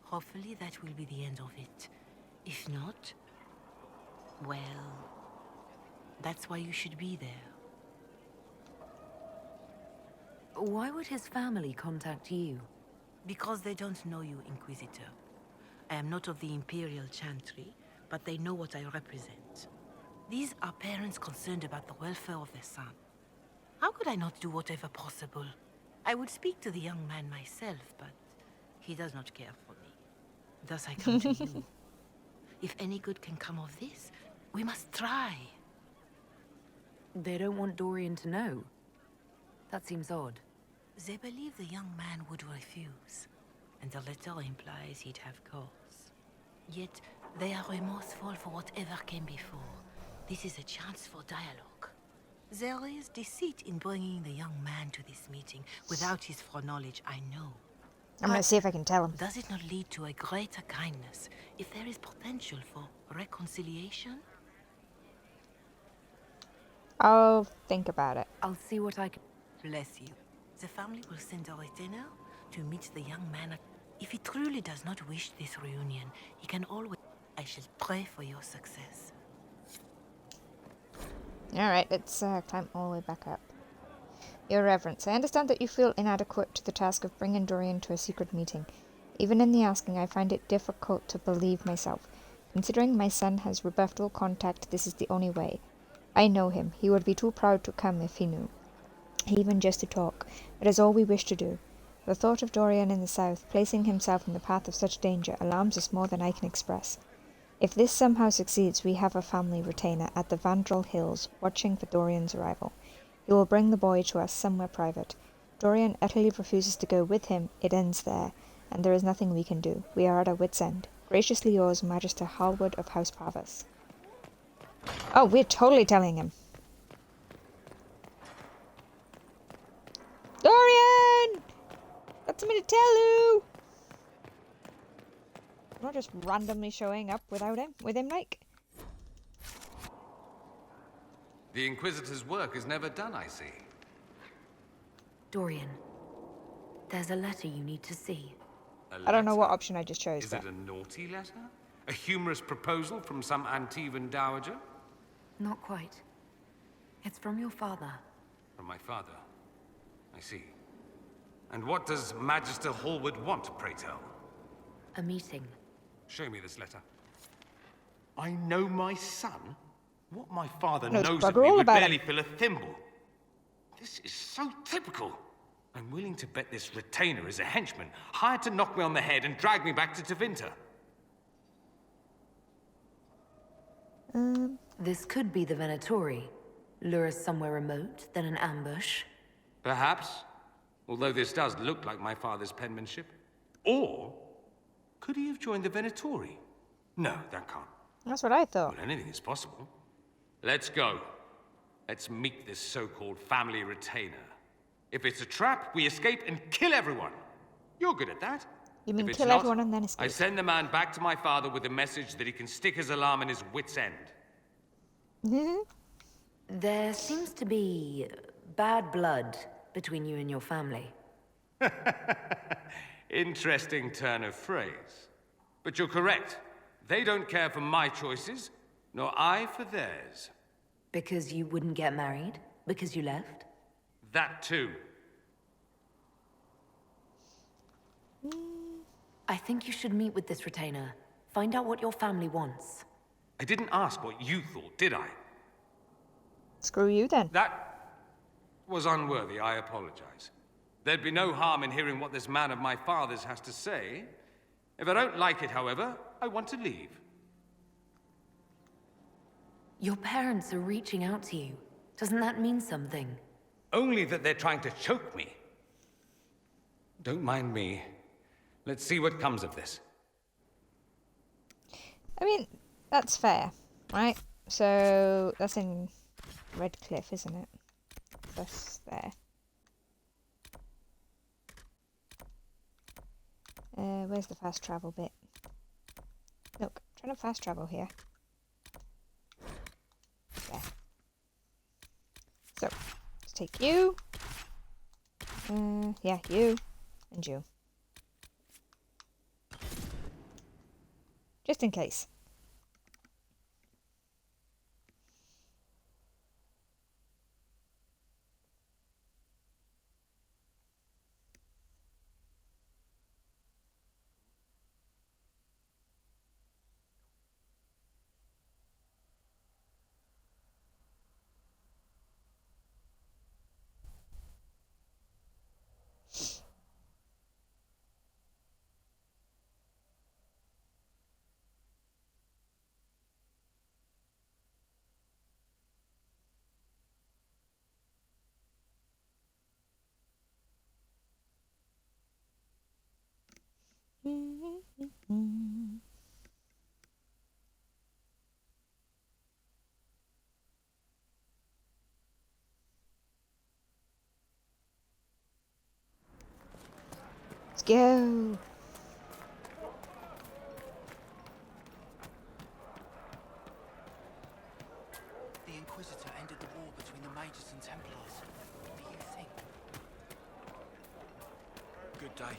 Hopefully that will be the end of it. If not, well, that's why you should be there. Why would his family contact you? Because they don't know you, Inquisitor. I am not of the Imperial Chantry, but they know what I represent. These are parents concerned about the welfare of their son. How could I not do whatever possible? I would speak to the young man myself, but he does not care for me. Thus I come to you. If any good can come of this, we must try. They don't want Dorian to know. That seems odd. They believe the young man would refuse, and the letter implies he'd have cause. Yet, they are remorseful for whatever came before. This is a chance for dialogue. There is deceit in bringing the young man to this meeting without his foreknowledge, I know. I'm gonna see if I can tell him. Does it not lead to a greater kindness if there is potential for reconciliation? I'll think about it. I'll see what I can... Bless you. The family will send a retainer to meet the young man. If he truly does not wish this reunion, he can always... I shall pray for your success. Alright, let's climb all the way back up. Your Reverence, I understand that you feel inadequate to the task of bringing Dorian to a secret meeting. Even in the asking, I find it difficult to believe myself. Considering my son has rebuffed all contact, this is the only way. I know him. He would be too proud to come if he knew. Even just to talk. It is all we wish to do. The thought of Dorian in the south, placing himself in the path of such danger, alarms us more than I can express. If this somehow succeeds, we have a family retainer at the Vandral Hills, watching for Dorian's arrival. He will bring the boy to us somewhere private. Dorian utterly refuses to go with him. It ends there, and there is nothing we can do. We are at our wits' end. Graciously yours, Magister Hallward of House Parvis. Oh, we're totally telling him. Dorian! Got something to tell you! Not just randomly showing up with him, like. The Inquisitor's work is never done, I see. Dorian, there's a letter you need to see. I don't know what option I just chose. Is it a naughty letter? A humorous proposal from some Antivan dowager? Not quite. It's from your father. From my father. I see. And what does Magister Hallward want, pray tell? A meeting. Show me this letter. I know my son? What my father knows knows of bugger me all would about barely him. fill a thimble. This is so typical. I'm willing to bet this retainer is a henchman, hired to knock me on the head and drag me back to Tevinter. This could be the Venatori. Lure us somewhere remote, then an ambush. Perhaps, although this does look like my father's penmanship. Or, could he have joined the Venatori? No, that can't. That's what I thought. Well, anything is possible. Let's go. Let's meet this so-called family retainer. If it's a trap, we escape and kill everyone. You're good at that. You mean If it's kill not, everyone and then escape? I send the man back to my father with a message that he can stick his alarm in his wit's end. There seems to be bad blood between you and your family. Interesting turn of phrase. But you're correct. They don't care for my choices, nor I for theirs. Because you wouldn't get married? Because you left? That too. I think you should meet with this retainer. Find out what your family wants. I didn't ask what you thought, did I? Screw you then. That was unworthy, I apologize. There'd be no harm in hearing what this man of my father's has to say. If I don't like it, however, I want to leave. Your parents are reaching out to you. Doesn't that mean something? Only that they're trying to choke me. Don't mind me. Let's see what comes of this. I mean, that's fair, right? So, that's in Redcliffe, isn't it? That's there. Where's the fast travel bit? Look, I'm trying to fast travel here. There. So, let's take you. Yeah, you. And you. Just in case. Let's go. The Inquisitor ended the war between the Mages and Templars. What do you think? Good day.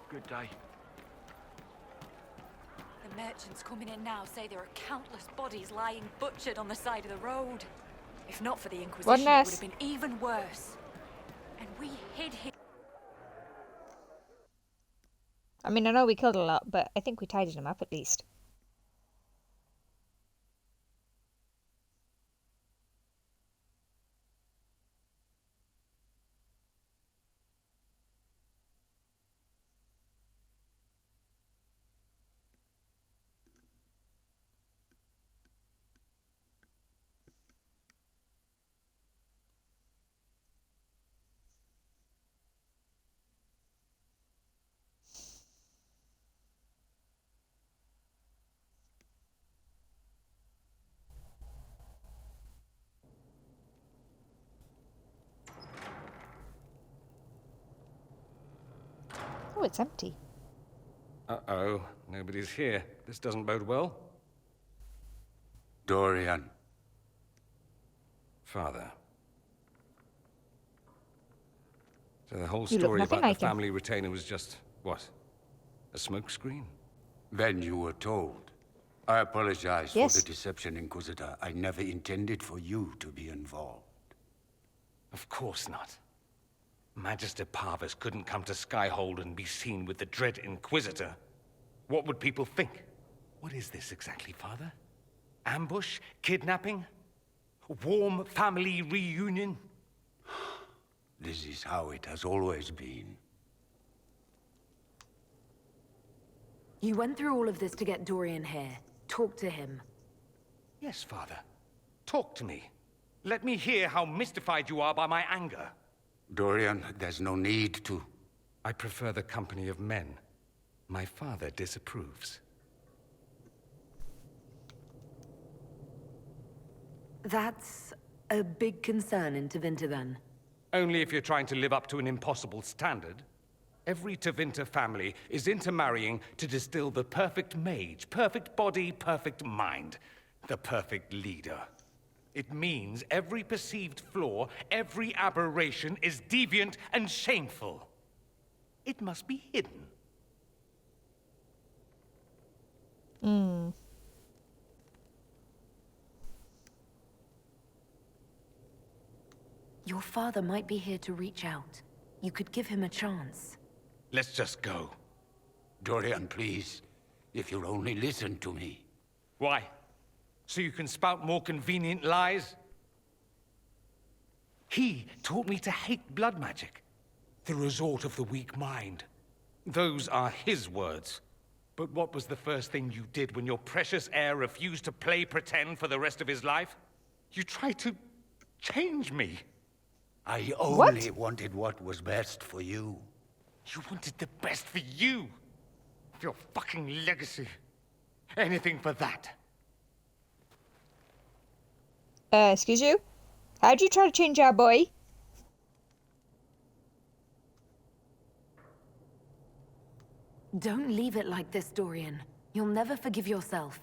Good day. The merchants coming in now say there are countless bodies lying butchered on the side of the road. If not for the Inquisition, it would have been even worse. And we hid him. I mean, I know we killed a lot, but I think we tidied them up at least. Oh, it's empty. Uh-oh, nobody's here. This doesn't bode well. Dorian. Father. So the whole You look story nothing about like the him. family retainer was just, what? A smokescreen? Then you were told. I apologize Yes. for the deception, Inquisitor. I never intended for you to be involved. Of course not. Magister Parvus couldn't come to Skyhold and be seen with the dread Inquisitor. What would people think? What is this exactly, Father? Ambush? Kidnapping? Warm family reunion? This is how it has always been. You went through all of this to get Dorian here. Talk to him. Yes, Father. Talk to me. Let me hear how mystified you are by my anger. Dorian, there's no need to. I prefer the company of men. My father disapproves. That's a big concern in Tevinter, then. Only if you're trying to live up to an impossible standard. Every Tevinter family is intermarrying to distill the perfect mage, perfect body, perfect mind, the perfect leader. It means every perceived flaw, every aberration is deviant and shameful. It must be hidden. Your father might be here to reach out. You could give him a chance. Let's just go. Dorian, please. If you'll only listen to me. Why? So you can spout more convenient lies? He taught me to hate blood magic. The resort of the weak mind. Those are his words. But what was the first thing you did when your precious heir refused to play pretend for the rest of his life? You tried to change me. I only wanted what was best for you. You wanted the best for you. Your fucking legacy. Anything for that. Excuse you? How'd you try to change our boy? Don't leave it like this, Dorian. You'll never forgive yourself.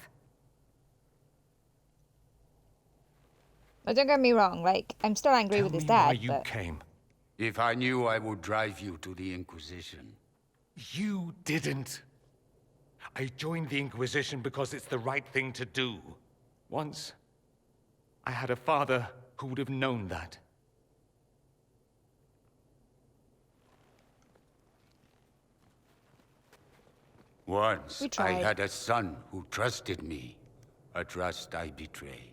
Well, don't get me wrong, like, I'm still angry with his dad, why you but... came. If I knew, I would drive you to the Inquisition. You didn't. I joined the Inquisition because it's the right thing to do. Once, I had a father who would have known that. Once, I had a son who trusted me. A trust I betrayed.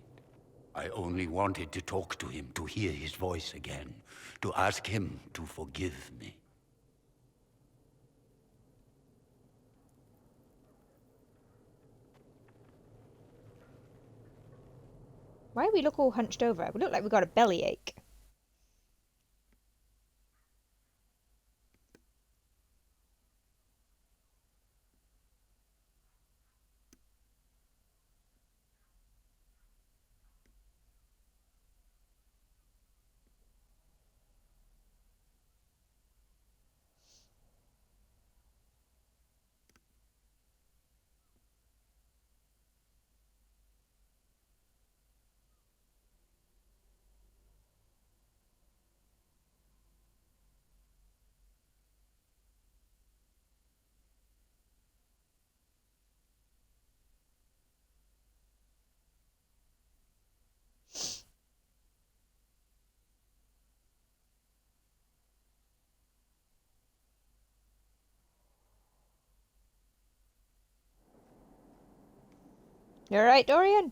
I only wanted to talk to him, to hear his voice again, to ask him to forgive me. Why do we look all hunched over? We look like we got a bellyache. You alright, Dorian?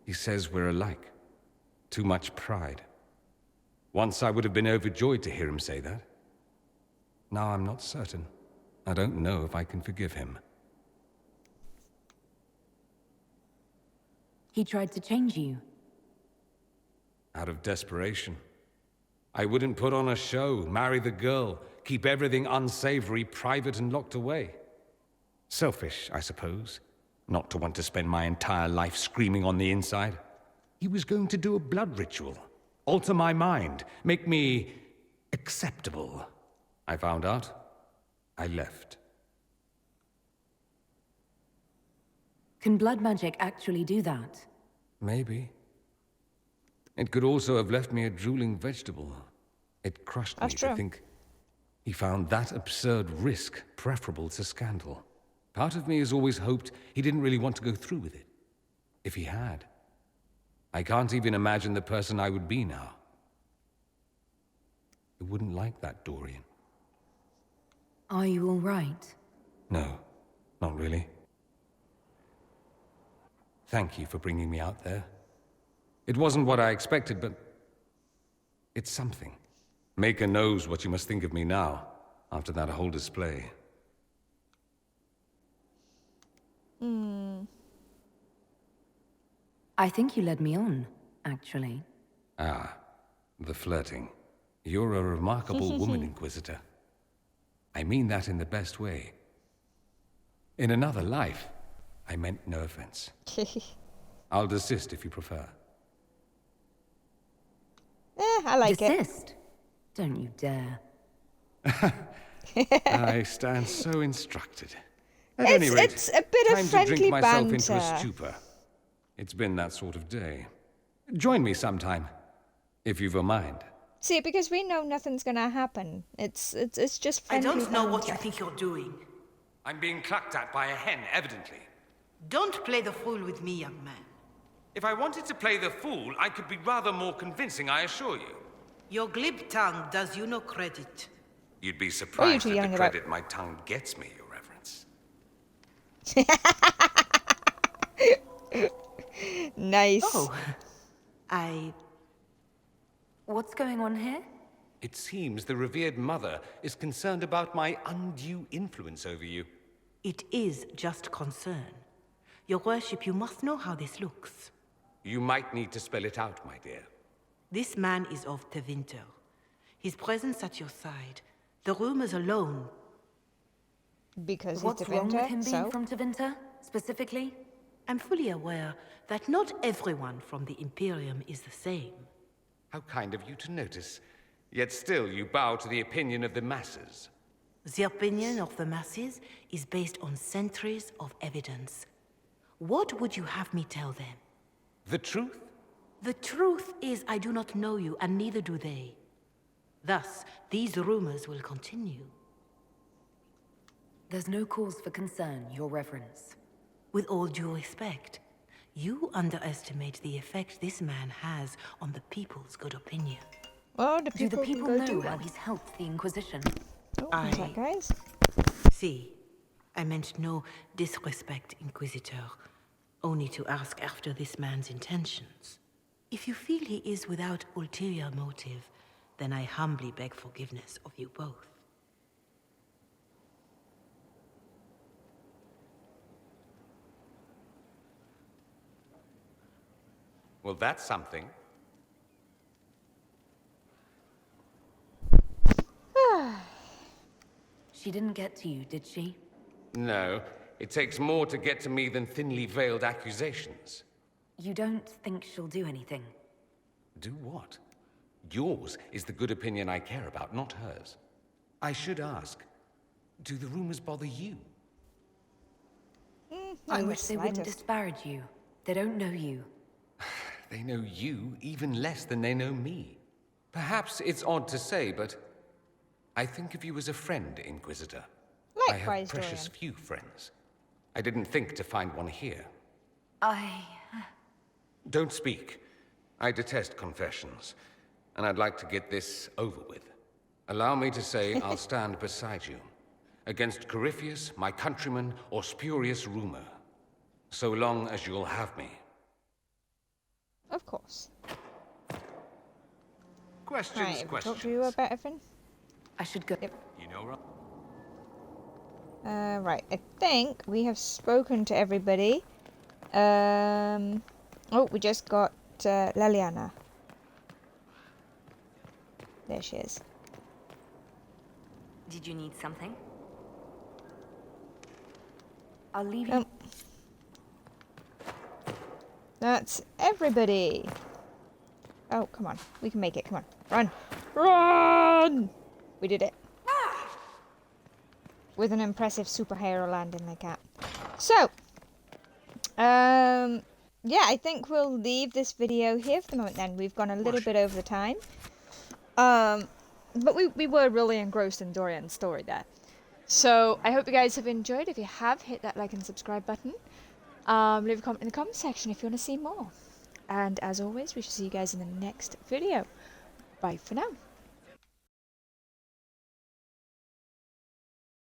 He says we're alike. Too much pride. Once I would have been overjoyed to hear him say that. Now I'm not certain. I don't know if I can forgive him. He tried to change you. Out of desperation. I wouldn't put on a show, marry the girl, keep everything unsavory, private and locked away. Selfish, I suppose. Not to want to spend my entire life screaming on the inside. He was going to do a blood ritual. Alter my mind. Make me acceptable. I found out. I left. Can blood magic actually do that? Maybe. It could also have left me a drooling vegetable. It crushed me to think he found that absurd risk preferable to scandal. Part of me has always hoped he didn't really want to go through with it. If he had, I can't even imagine the person I would be now. I wouldn't like that, Dorian. Are you all right? No, not really. Thank you for bringing me out there. It wasn't what I expected, but it's something. Maker knows what you must think of me now, after that whole display. I think you led me on, actually. Ah, the flirting. You're a remarkable woman, Inquisitor. I mean that in the best way. In another life, I meant no offense. I'll desist if you prefer. I like it. Desist? Don't you dare. I stand so instructed. At any rate, it's a bit of time to friendly drink myself into a banter. stupor. It's been that sort of day. Join me sometime, if you've a mind. See, because we know nothing's gonna happen. It's just I friendly don't know what you banter. think you're doing. I'm being clucked at by a hen, evidently. Don't play the fool with me, young man. If I wanted to play the fool, I could be rather more convincing, I assure you. Your glib tongue does you no credit. You'd be surprised two at the yelling about? credit my tongue gets me, Your Reverence. Nice. Oh, What's going on here? It seems the revered mother is concerned about my undue influence over you. It is just concern. Your worship, you must know how this looks. You might need to spell it out, my dear. This man is of Tevinter. His presence at your side, the rumors alone. Because What's he's wrong with Tevinter, him being so? from Tevinter, specifically? I'm fully aware that not everyone from the Imperium is the same. How kind of you to notice. Yet still you bow to the opinion of the masses. The opinion of the masses is based on centuries of evidence. What would you have me tell them? The truth? The truth is I do not know you, and neither do they. Thus, these rumors will continue. There's no cause for concern, Your Reverence. With all due respect, you underestimate the effect this man has on the people's good opinion. Well, the Do the people people go know do how that. he's helped the Inquisition? Oh, what's that, guys? See, I meant no disrespect, Inquisitor. Only to ask after this man's intentions. If you feel he is without ulterior motive, then I humbly beg forgiveness of you both. Well, that's something. She didn't get to you, did she? No, it takes more to get to me than thinly veiled accusations. You don't think she'll do anything? Do what? Yours is the good opinion I care about, not hers. I should ask, do the rumors bother you? I wish they wouldn't disparage you. They don't know you. They know you even less than they know me. Perhaps it's odd to say, but I think of you as a friend, Inquisitor. I Likewise, have precious Dorian. few friends. I didn't think to find one here. Don't speak. I detest confessions, and I'd like to get this over with. Allow me to say I'll stand beside you, against Corypheus, my countryman, or spurious rumor, so long as you'll have me. Of course. Questions, Right, have we questions. talked to you about everything? I should go. Yep. You know, right? Right, I think we have spoken to everybody. Oh, we just got Leliana. There she is. Did you need something? I'll leave you. That's everybody. Oh, come on. We can make it. Come on. Run! Run! We did it. with an impressive superhero landing like that. So, yeah, I think we'll leave this video here for the moment then. We've gone a little bit over the time. But we were really engrossed in Dorian's story there. So, I hope you guys have enjoyed. If you have, hit that like and subscribe button. Leave a comment in the comment section if you want to see more. And as always, we shall see you guys in the next video. Bye for now.